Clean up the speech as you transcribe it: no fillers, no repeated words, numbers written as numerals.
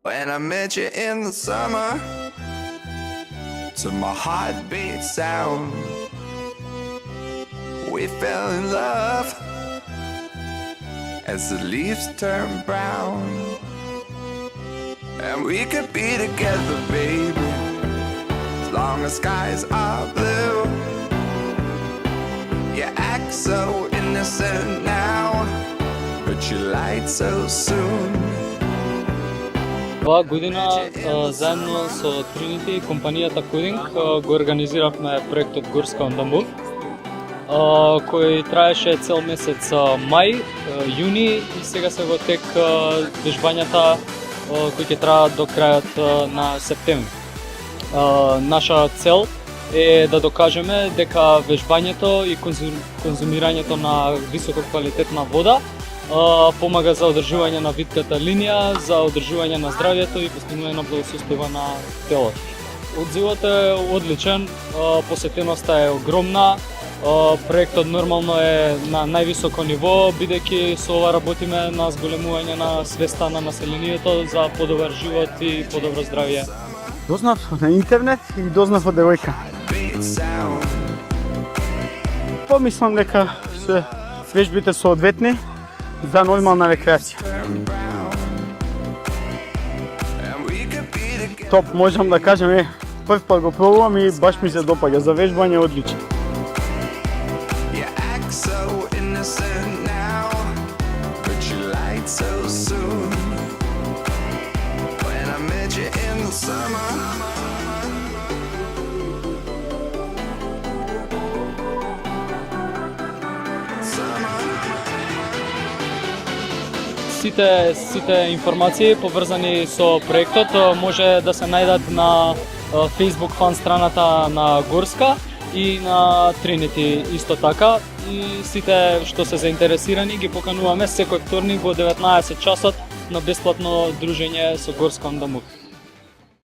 When I met you in the summer, to my heartbeat sound, we fell in love as the leaves turn brown. And we could be together, baby, as long as skies are blue. You act so innocent now, but you lied so soon. Оваа година заедно со Trinity и компанијата Coding го организиравме проектот Горска on the Move, кој траеше цел месец мај, јуни и сега се во тек вежбањата кои ќе траат до крајот на септември. Наша цел е да докажеме дека вежбањето и конзумирањето на високо квалитетна вода помага за одржување на витката линија, за одржување на здравјето и постигнување на благосостојба на телото. Одзивот е одличен, посетеноста е огромна, проектот нормално е на највисоко ниво, бидејќи со ова работиме на зголемување на свеста на населението за подобар живот и подобро здравје. Дознав на интернет и дознав од девојка. Помислам дека се вежбите соодветни за нормална рекреација. Топ, можам да кажем, прв пат го пробувам и баш ми се допаѓа, за вежбање е одлично. Сите информации поврзани со проектот може да се најдат на Facebook фан страната на Горска и на Trinity исто така. И сите што се заинтересирани ги покануваме секој вторник во 19 часот на бесплатно дружење со Горска on the Move.